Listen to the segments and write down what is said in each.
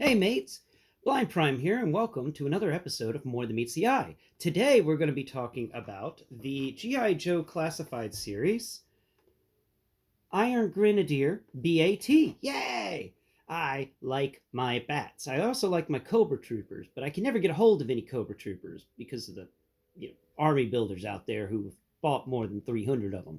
Hey mates, Blind Prime here, and welcome to another episode of More Than Meets the Eye. Today we're going to be talking about the G.I. Joe Classified series, Irongranadier B.A.T. Yay! I like my bats. I also like my Cobra troopers, but I can never get a hold of any Cobra troopers because of the army builders out there who've bought more than 300 of them.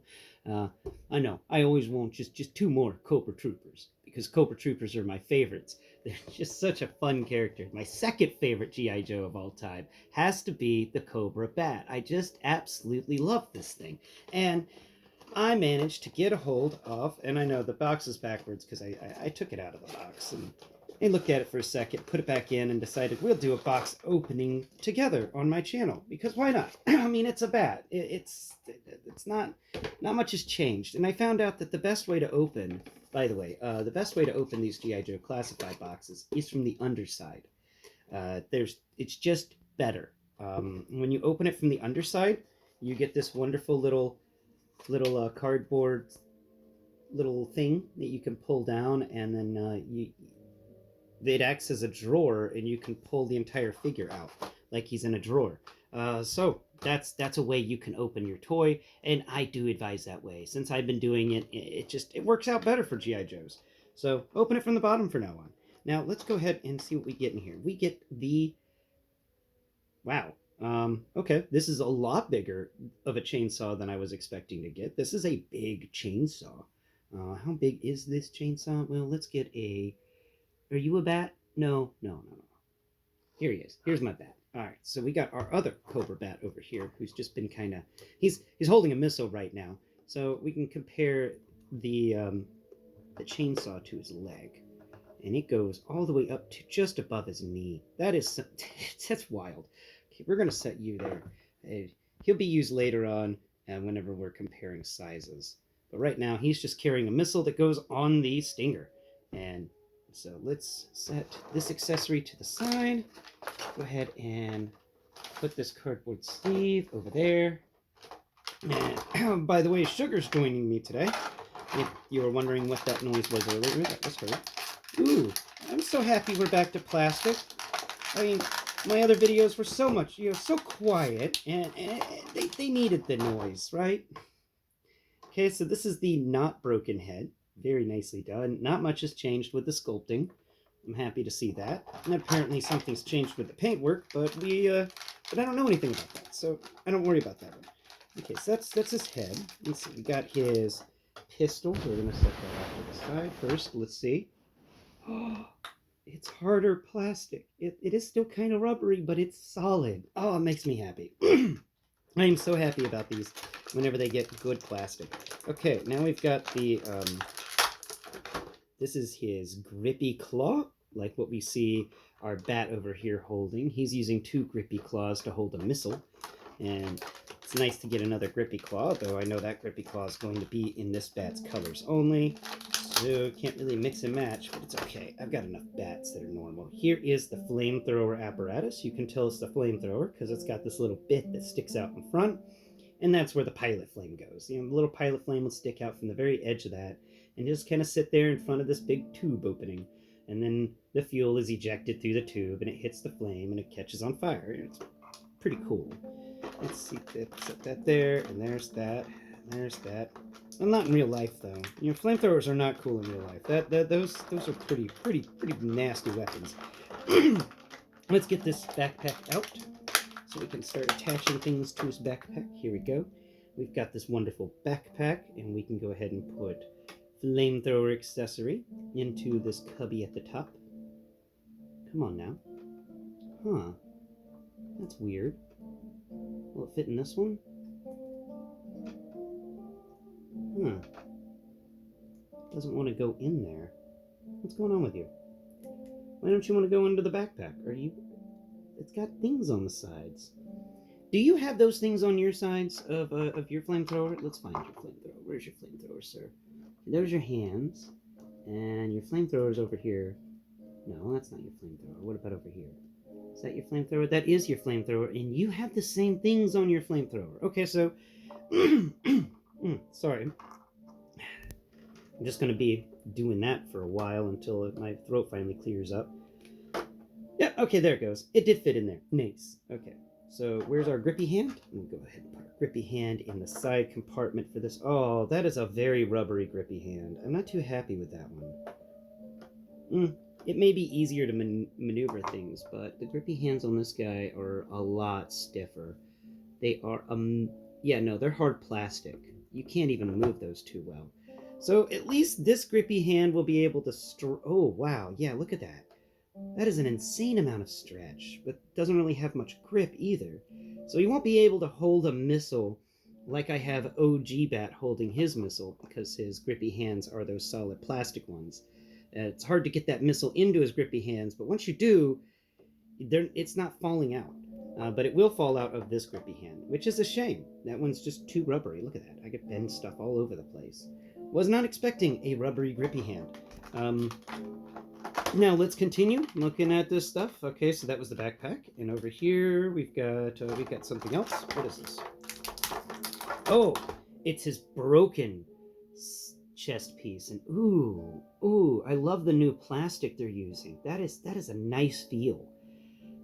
I know, I always want just two more Cobra troopers because Cobra troopers are my favorites. They're just such a fun character. My second favorite G.I. Joe of all time has to be the Cobra Bat. I just absolutely love this thing. And I managed to get a hold of, and I know the box is backwards because I took it out of the box and I looked at it for a second, put it back in, and decided we'll do a box opening together on my channel because why not? I mean, it's a bat. It's not much has changed, and I found out that the best way to open, by the way, the best way to open these GI Joe classified boxes is from the underside. It's just better. When you open it from the underside, you get this wonderful little cardboard little thing that you can pull down, and then it acts as a drawer, and you can pull the entire figure out like he's in a drawer. So that's a way you can open your toy, and I do advise that way. Since I've been doing it, it works out better for GI Joes. So open it from the bottom from now on. Now let's go ahead and see what we get in here. We get the wow. Okay, this is a lot bigger of a chainsaw than I was expecting to get. This is a big chainsaw. How big is this chainsaw? Well, let's get a... Are you a bat? No. Here he is. Here's my bat. All right, so we got our other Cobra bat over here, who's just been kind of... He's holding a missile right now, so we can compare the chainsaw to his leg. And it goes all the way up to just above his knee. That is... That's wild. Okay, we're going to set you there. He'll be used later on whenever we're comparing sizes. But right now, he's just carrying a missile that goes on the Stinger. And so let's set this accessory to the side. Go ahead and put this cardboard sleeve over there. And by the way, Sugar's joining me today. If you were wondering what that noise was earlier, that was her. Ooh, I'm so happy we're back to plastic. I mean, my other videos were so quiet, and they needed the noise, right? Okay, so this is the not broken head. Very nicely done. Not much has changed with the sculpting. I'm happy to see that. And apparently something's changed with the paintwork, but I don't know anything about that, so I don't worry about that one. Okay, so that's his head. Let's see, we got his pistol. We're gonna set that off to the side first. Let's see. Oh, it's harder plastic. It is still kind of rubbery, but it's solid. Oh, it makes me happy. I am so happy about these whenever they get good plastic. Okay, now we've got the, this is his grippy claw, like what we see our bat over here holding. He's using two grippy claws to hold a missile, and it's nice to get another grippy claw, though I know that grippy claw is going to be in this bat's colors only. So can't really mix and match, but it's okay. I've got enough bats that are normal. Here is the flamethrower apparatus. You can tell it's the flamethrower because it's got this little bit that sticks out in front, and that's where the pilot flame goes. The little pilot flame will stick out from the very edge of that and just kind of sit there in front of this big tube opening, and then the fuel is ejected through the tube and it hits the flame and it catches on fire. It's pretty cool. Let's see, set that there, and there's that. There's that. Well, not in real life, though. Flamethrowers are not cool in real life. Those are pretty nasty weapons. Let's get this backpack out so we can start attaching things to his backpack. Here we go. We've got this wonderful backpack, and we can go ahead and put flamethrower accessory into this cubby at the top. Come on now. Huh. That's weird. Will it fit in this one? Doesn't want to go in there. What's going on with you? Why don't you want to go into the backpack? It's got things on the sides. Do you have those things on your sides of your flamethrower? Let's find your flamethrower. Where's your flamethrower, sir? There's your hands. And your flamethrower's over here. No, that's not your flamethrower. What about over here? Is that your flamethrower? That is your flamethrower, and you have the same things on your flamethrower. Okay, so... sorry. I'm just going to be doing that for a while until my throat finally clears up. Yeah, okay, there it goes. It did fit in there. Nice. Okay, so where's our grippy hand? We'll go ahead and put our grippy hand in the side compartment for this. Oh, that is a very rubbery grippy hand. I'm not too happy with that one. It may be easier to maneuver things, but the grippy hands on this guy are a lot stiffer. They are, yeah, no, they're hard plastic. You can't even move those too well. So at least this grippy hand will be able to oh, wow, yeah, look at that. That is an insane amount of stretch, but doesn't really have much grip either. So he won't be able to hold a missile like I have OG Bat holding his missile because his grippy hands are those solid plastic ones. It's hard to get that missile into his grippy hands, but once you do, it's not falling out. But it will fall out of this grippy hand, which is a shame. That one's just too rubbery. Look at that. I get bend stuff all over the place. Was not expecting a rubbery grippy hand. Now let's continue looking at this stuff. Okay, so that was the backpack, and over here we've got something else. What is this? Oh, it's his broken chest piece, and ooh, I love the new plastic they're using. That is a nice feel.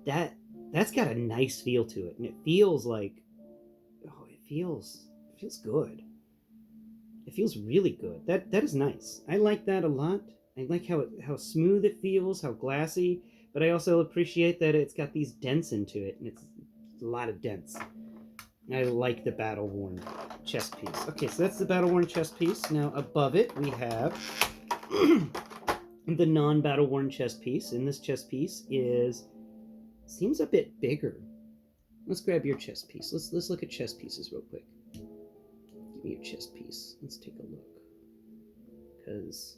That's got a nice feel to it, and it feels like, oh, it feels good. It feels really good. That is nice. I like that a lot. I like how smooth it feels, how glassy, but I also appreciate that it's got these dents into it, and it's a lot of dents. I like the battle-worn chest piece. Okay, so that's the battle-worn chest piece. Now above it we have the non-battle-worn chest piece, and this chest piece seems a bit bigger. Let's grab your chest piece. Let's look at chest pieces real quick. Give me your chest piece. Let's take a look. Because,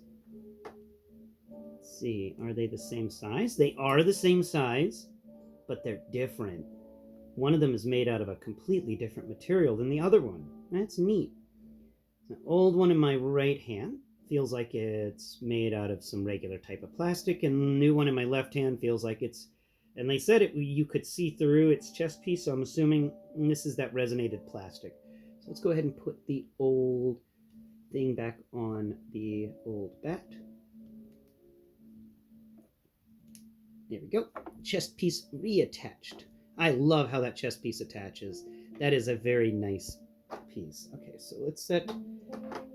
let's see, are they the same size? They are the same size, but they're different. One of them is made out of a completely different material than the other one. That's neat. The old one in my right hand feels like it's made out of some regular type of plastic, and the new one in my left hand feels like it's, and they said you could see through its chest piece, so I'm assuming this is that resonated plastic. So let's go ahead and put the old thing back on the old bat. There we go. Chest piece reattached. I love how that chest piece attaches. That is a very nice piece. Okay, so let's set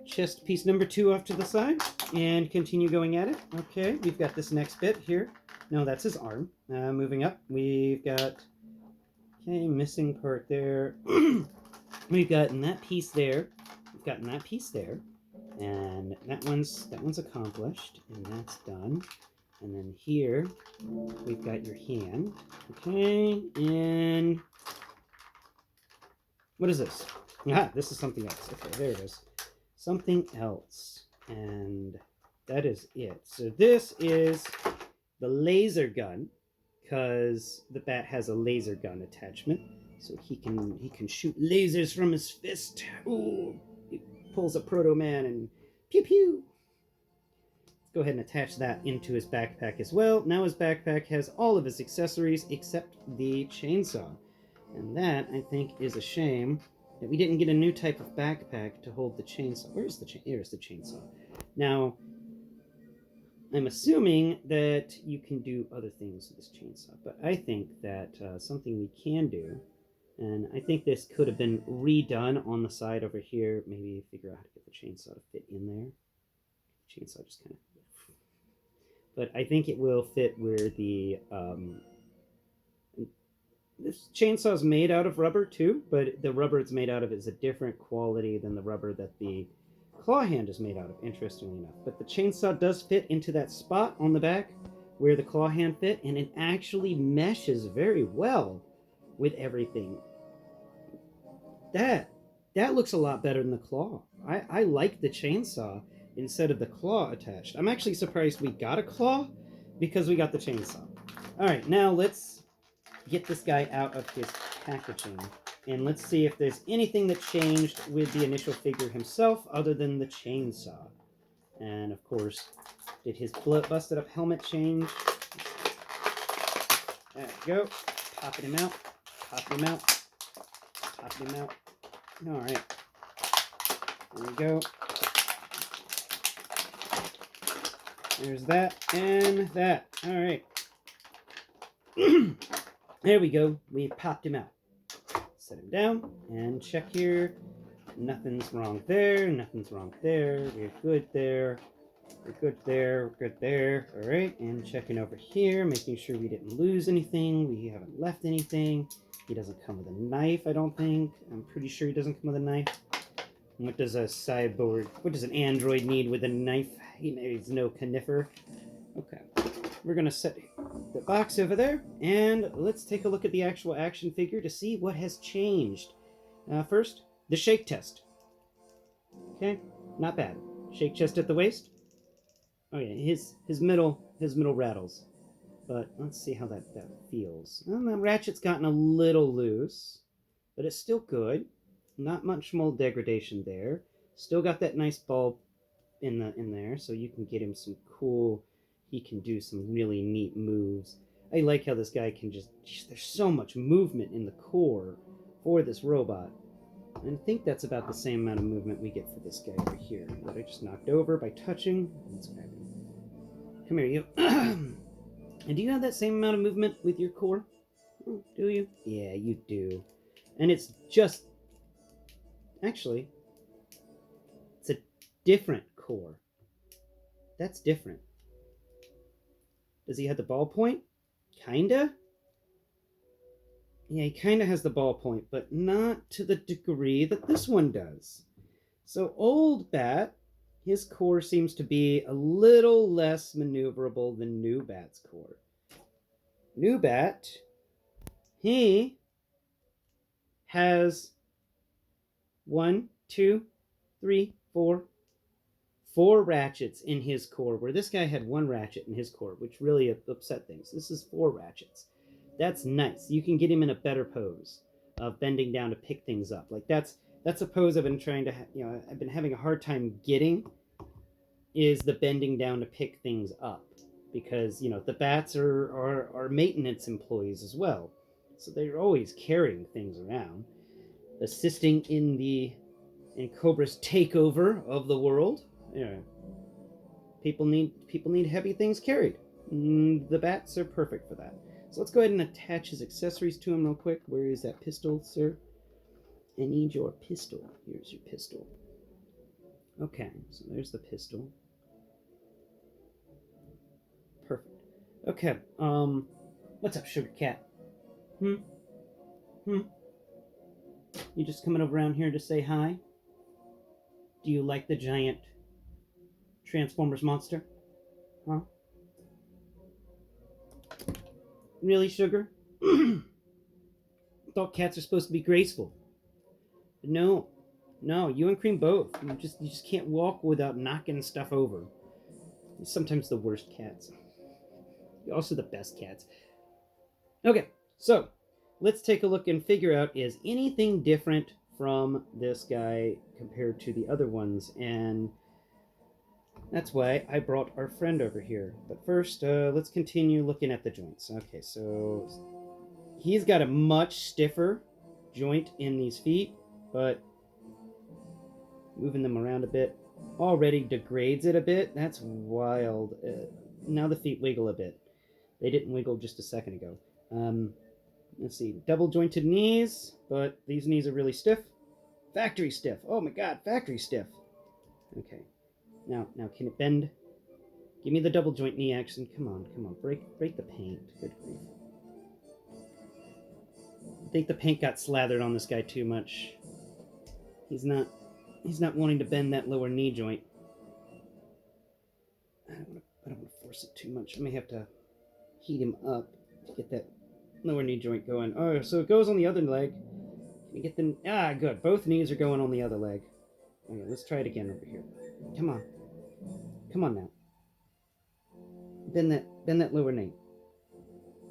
chest piece number 2 off to the side and continue going at it. Okay, we've got this next bit here. No, that's his arm. Moving up, we've got, okay, missing part there. We've gotten that piece there. We've gotten that piece there. And that one's accomplished, and that's done. And then here, we've got your hand. Okay, and what is this? Ah, this is something else. Okay, there it is. Something else. And that is it. So this is the laser gun, because the bat has a laser gun attachment. So he can shoot lasers from his fist. Ooh, he pulls a Proto Man and pew pew. Go ahead and attach that into his backpack as well. Now his backpack has all of his accessories except the chainsaw. And that, I think, is a shame that we didn't get a new type of backpack to hold the chainsaw. Where's the Here's the chainsaw. Now, I'm assuming that you can do other things with this chainsaw, but I think that something we can do, and I think this could have been redone on the side over here, maybe figure out how to get the chainsaw to fit in there. Chainsaw just kind of, but I think it will fit where the this chainsaw is made out of rubber too, but the rubber it's made out of is a different quality than the rubber that the claw hand is made out of, interestingly enough. But the chainsaw does fit into that spot on the back where the claw hand fit, and it actually meshes very well with everything. That looks a lot better than the claw. I like the chainsaw instead of the claw attached. I'm actually surprised we got a claw because we got the chainsaw. All right, now let's get this guy out of his packaging, and let's see if there's anything that changed with the initial figure himself other than the chainsaw. And of course, did his busted up helmet change? There we go. Popping him out. Popping him out. Popping him out. All right. There we go. There's that and that. All right. There we go. We popped him out. Set him down and check here. Nothing's wrong there. Nothing's wrong there. We're good there. We're good there. We're good there. All right. And checking over here, making sure we didn't lose anything. We haven't left anything. He doesn't come with a knife, I don't think. I'm pretty sure he doesn't come with a knife. What does a cyborg, what does an android need with a knife? He needs no conifer. Okay. We're going to set the box over there, and let's take a look at the actual action figure to see what has changed. First, the shake test. Okay, not bad. Shake chest at the waist. Oh yeah, his middle rattles. But let's see how that feels. Well, the ratchet's gotten a little loose, but it's still good. Not much mold degradation there. Still got that nice bulb in there, so you can get him some cool. He can do some really neat moves. I like how this guy can just. There's so much movement in the core for this robot. And I think that's about the same amount of movement we get for this guy over here that I just knocked over by touching. Let's grab him. Come here, you. And do you have that same amount of movement with your core? Oh, do you? Yeah, you do. And it's just... Actually, it's a different core. That's different. Does he have the ballpoint? Kinda? Yeah, he kinda has the ballpoint, but not to the degree that this one does. So old Bat, his core seems to be a little less maneuverable than new Bat's core. New Bat, he has 1, 2, 3, 4 ratchets in his core, where this guy had 1 ratchet in his core, which really upset things. This is 4 ratchets. That's nice. You can get him in a better pose of bending down to pick things up. Like that's a pose I've been trying to, I've been having a hard time getting, is the bending down to pick things up, because the bats are maintenance employees as well, so they're always carrying things around, assisting in Cobra's takeover of the world. People need heavy things carried. The bats are perfect for that. So let's go ahead and attach his accessories to him real quick. Where is that pistol, sir? I need your pistol. Here's your pistol. Okay, so there's the pistol. Perfect. Okay, what's up, Sugar Cat? You just coming around here to say hi? Do you like the giant Transformers monster? Huh? Really, Sugar? Thought cats are supposed to be graceful. But no, you and Cream both. You just can't walk without knocking stuff over. You're sometimes the worst cats. You're also the best cats. Okay, so let's take a look and figure out, is anything different from this guy compared to the other ones? And that's why I brought our friend over here. But first, let's continue looking at the joints. Okay, so he's got a much stiffer joint in these feet, but moving them around a bit already degrades it a bit. That's wild. Now the feet wiggle a bit. They didn't wiggle just a second ago. Let's see, double jointed knees, but these knees are really stiff. Factory stiff. Oh my god, factory stiff. Okay. Now can it bend? Give me the double joint knee action. Come on. Break the paint. Good grief. I think the paint got slathered on this guy too much. He's not wanting to bend that lower knee joint. I don't want to force it too much. I may have to heat him up to get that lower knee joint going. Oh, so it goes on the other leg. Can you get them? Ah, good. Both knees are going on the other leg. Okay, let's try it again over here. Come on. Come on now. Bend that lower knee.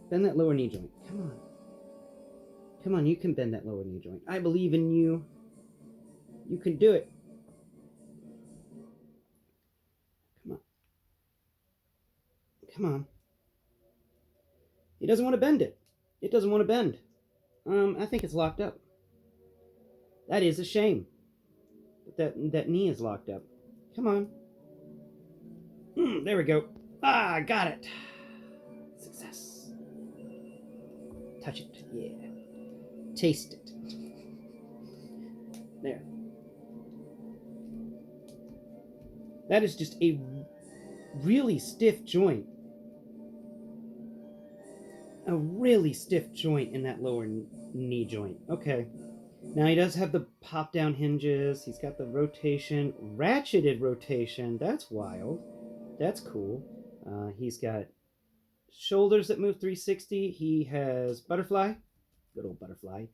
Bend that lower knee joint. Come on. Come on, you can bend that lower knee joint. I believe in you. You can do it. Come on. Come on. He doesn't want to bend it. It doesn't want to bend. I think it's locked up. That is a shame. That knee is locked up. Come on. There we go. Ah, got it. Success. Touch it. Yeah. Taste it. There. That is just a really stiff joint. A really stiff joint in that lower knee joint. Okay. Now he does have the pop down hinges. He's got the rotation, ratcheted rotation. That's wild. That's cool. He's got shoulders that move 360. He has butterfly, good old butterfly,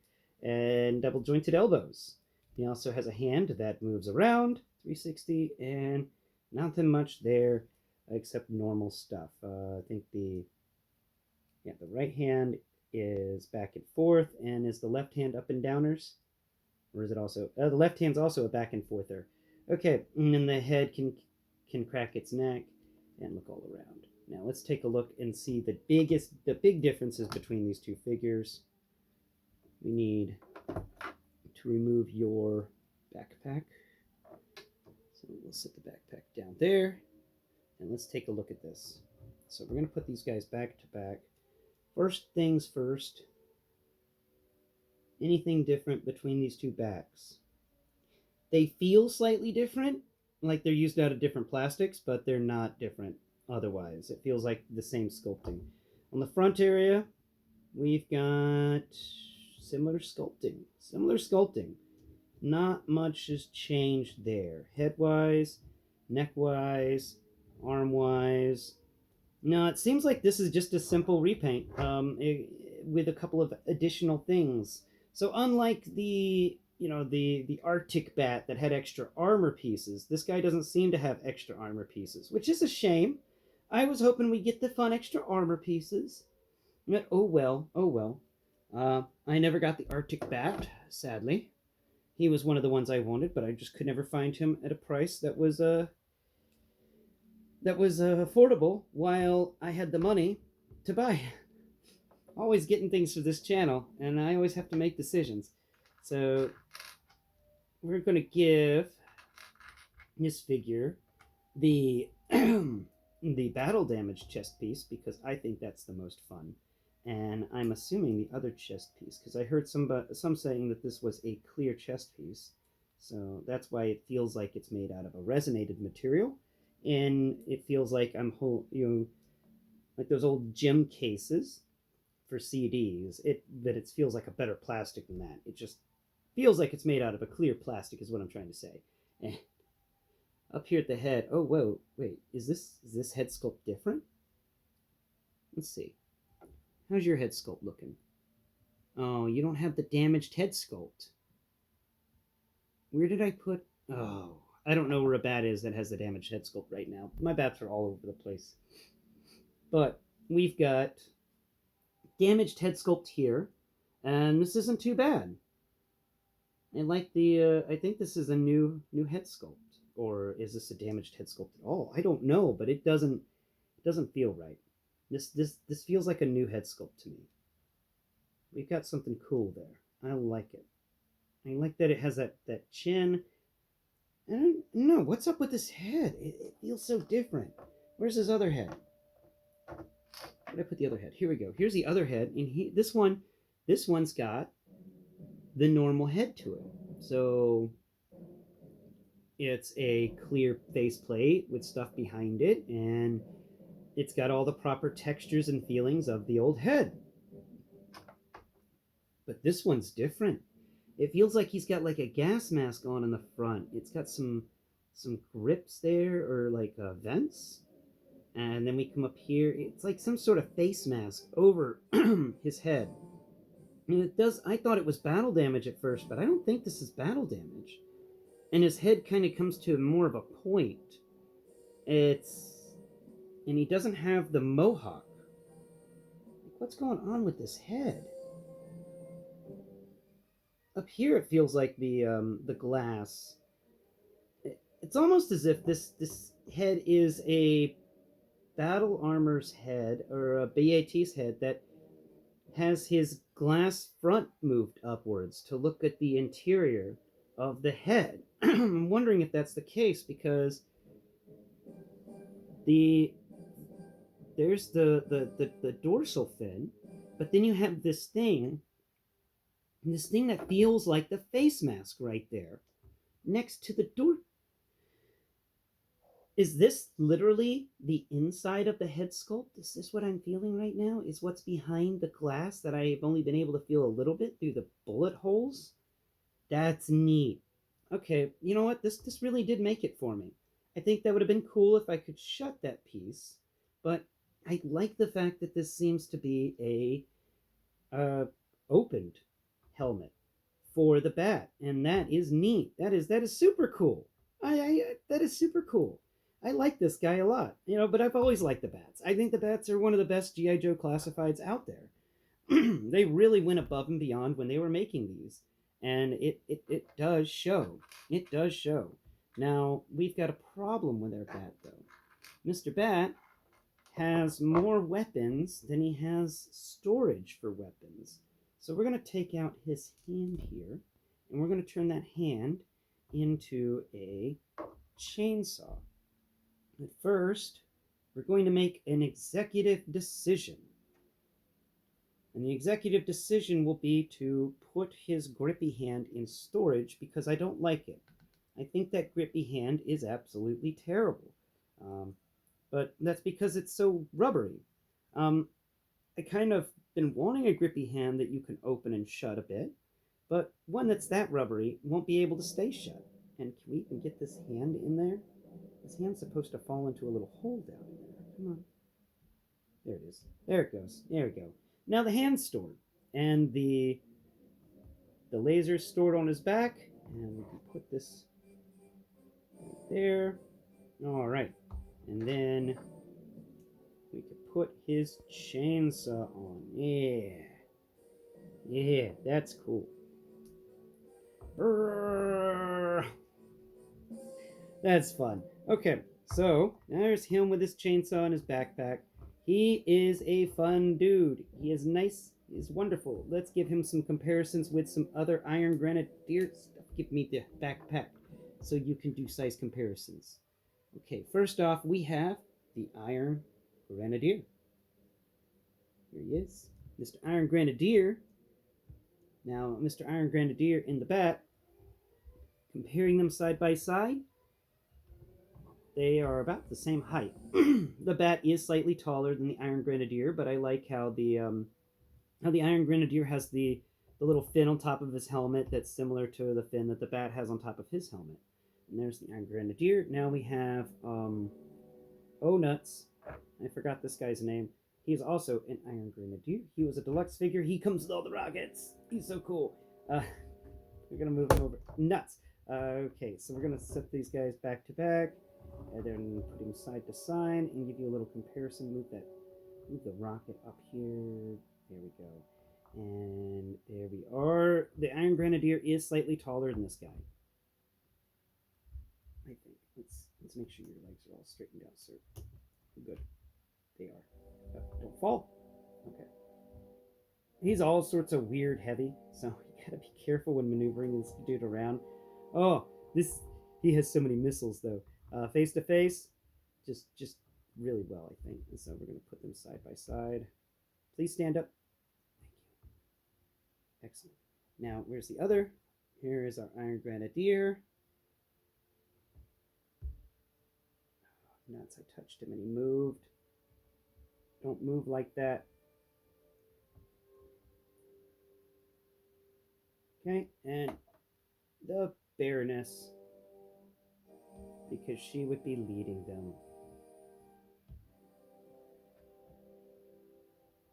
and double jointed elbows. He also has a hand that moves around 360 and nothing much there except normal stuff. I think the right hand is back and forth, and is the left hand up and downers? Or is it also the left hand's also a back and forther? Okay, and then the head can crack its neck and look all around. Now let's take a look and see the big differences between these two figures. We need to remove your backpack. So we'll set the backpack down there, and let's take a look at this. So we're going to put these guys back to back. First things first, anything different between these two backs? They feel slightly different, like they're used out of different plastics, but they're not different otherwise. It feels like the same sculpting. On the front area, we've got similar sculpting. Not much has changed there. Head-wise, neck-wise, arm-wise. No, it seems like this is just a simple repaint with a couple of additional things. So unlike the Arctic bat that had extra armor pieces, this guy doesn't seem to have extra armor pieces, which is a shame. I was hoping we'd get the fun extra armor pieces. But oh well. I never got the Arctic bat, sadly. He was one of the ones I wanted, but I just could never find him at a price that was affordable while I had the money to buy. Always getting things for this channel, and I always have to make decisions. So we're going to give this figure the the battle damage chest piece because I think that's the most fun. And I'm assuming the other chest piece because I heard some saying that this was a clear chest piece. So that's why it feels like it's made out of a resonated material. And it feels like like those old gym cases for CDs. It feels like a better plastic than that. It just feels like it's made out of a clear plastic is what I'm trying to say. And up here at the head, oh whoa, wait, is this head sculpt different? Let's see. How's your head sculpt looking? Oh, you don't have the damaged head sculpt. Where did I put? Oh, I don't know where a bat is that has the damaged head sculpt right now. My bats are all over the place. But we've got damaged head sculpt here, and this isn't too bad. I like the, I think this is a new head sculpt. Or is this a damaged head sculpt at all? I don't know, but it doesn't feel right. This feels like a new head sculpt to me. We've got something cool there. I like it. I like that it has that chin. I don't know. What's up with this head? It feels so different. Where's his other head? Where did I put the other head? Here we go. Here's the other head. And this one's got the normal head to it. So it's a clear faceplate with stuff behind it, and it's got all the proper textures and feelings of the old head. But this one's different. It feels like he's got like a gas mask on in the front. It's got some grips there, or like vents. And then we come up here. It's like some sort of face mask over his head. And it does. I thought it was battle damage at first, but I don't think this is battle damage. And his head kind of comes to more of a point. And he doesn't have the mohawk. What's going on with this head? Up here, it feels like the glass. It's almost as if this head is a battle armor's head, or a B.A.T's head that has his glass front moved upwards to look at the interior of the head. I'm wondering if that's the case because there's the dorsal fin, But then you have this thing that feels like the face mask right there next to the door. Is this literally the inside of the head sculpt? Is this what I'm feeling right now? Is what's behind the glass that I've only been able to feel a little bit through the bullet holes? That's neat. Okay, you know what? This really did make it for me. I think that would have been cool if I could shut that piece, but I like the fact that this seems to be a opened helmet for the bat, and that is neat. That is super cool. I that is super cool. I like this guy a lot, but I've always liked the bats. I think the bats are one of the best GI Joe classifieds out there. They really went above and beyond when they were making these, and it does show. It does show. Now we've got a problem with our bat though. Mr. Bat has more weapons than he has storage for weapons. So we're going to take out his hand here, and we're going to turn that hand into a chainsaw. But first, we're going to make an executive decision. And the executive decision will be to put his grippy hand in storage because I don't like it. I think that grippy hand is absolutely terrible. But that's because it's so rubbery. I kind of been wanting a grippy hand that you can open and shut a bit, but one that's that rubbery won't be able to stay shut. And can we even get this hand in there? This hand's supposed to fall into a little hole down in there. Come on. There it is. There it goes. There we go. Now the hand's stored, and the laser's stored on his back, and we can put this right there. All right, and then we could put his chainsaw on. Yeah, that's cool. Brrr. That's fun. Okay, so there's him with his chainsaw in his backpack. He is a fun dude. He is nice. He is wonderful. Let's give him some comparisons with some other Iron Granadiers. Give me the backpack so you can do size comparisons. Okay, first off, we have the Iron Granadier. Here he is, Mr. Iron Granadier. Now, Mr. Iron Granadier in the bat, comparing them side by side, they are about the same height. The bat is slightly taller than the Iron Grenadier, but I like how the Iron Grenadier has the little fin on top of his helmet that's similar to the fin that the bat has on top of his helmet. And there's the Iron Grenadier. Now we have Oh Nuts. I forgot this guy's name. He's also an Iron Grenadier. He was a deluxe figure. He comes with all the rockets. He's so cool. We're gonna move him over. Nuts. Okay, so we're gonna set these guys back to back, and then put him side to side, and give you a little comparison. Move the rocket up here. There we go. And there we are. The Iron Grenadier is slightly taller than this guy. I think. Let's make sure your legs are all straightened out, sir. Good. They are. Don't fall. Okay. He's all sorts of weird heavy, so you gotta be careful when maneuvering this dude around. Oh, he has so many missiles though. Face to face, just really well, I think. And so we're gonna put them side by side. Please stand up. Thank you. Excellent. Now, where's the other? Here is our Iron Grenadier. Nuts, I touched him and he moved. Don't move like that. Okay, and the Baroness, because she would be leading them.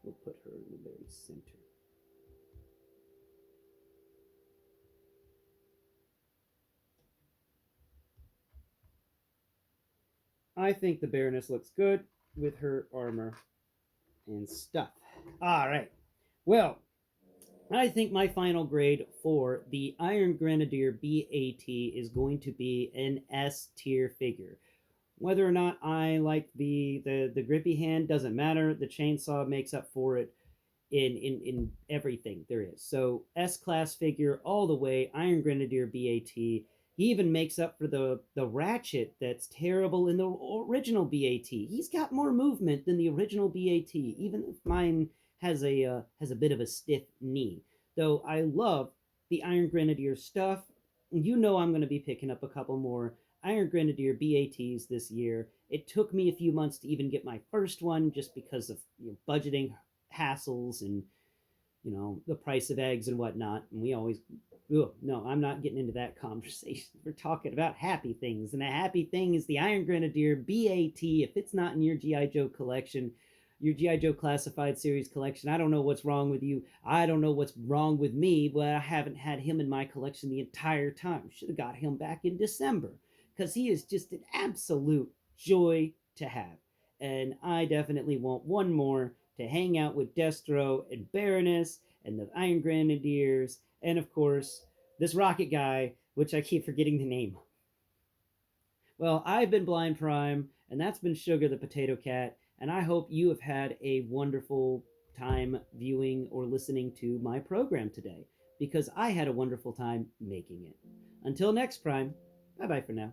We'll put her in the very center. I think the Baroness looks good with her armor and stuff. All right. Well, I think my final grade for the Iron Granadier B.A.T is going to be an S tier figure. Whether or not I like the grippy hand doesn't matter. The chainsaw makes up for it in everything there is. So S-class figure all the way, Iron Grenadier B.A.T. He even makes up for the ratchet that's terrible in the original B.A.T. He's got more movement than the original B.A.T. Even if mine has a bit of a stiff knee. Though I love the Iron Grenadier stuff. You know I'm going to be picking up a couple more Irongranadier B.A.Ts this year. It took me a few months to even get my first one just because of budgeting hassles and the price of eggs and whatnot. And we always, ugh, no, I'm not getting into that conversation. We're talking about happy things, and a happy thing is the Iron Grenadier B.A.T. If it's not in your GI Joe collection, your GI Joe Classified series collection, I don't know what's wrong with you. I don't know what's wrong with me, but I haven't had him in my collection the entire time. Should have got him back in December because he is just an absolute joy to have. And I definitely want one more to hang out with Destro and Baroness and the Iron Grenadiers, and of course, this rocket guy, which I keep forgetting the name. Well, I've been Blind Prime, and that's been Sugar the Potato Cat, and I hope you have had a wonderful time viewing or listening to my program today, because I had a wonderful time making it. Until next Prime, bye bye for now.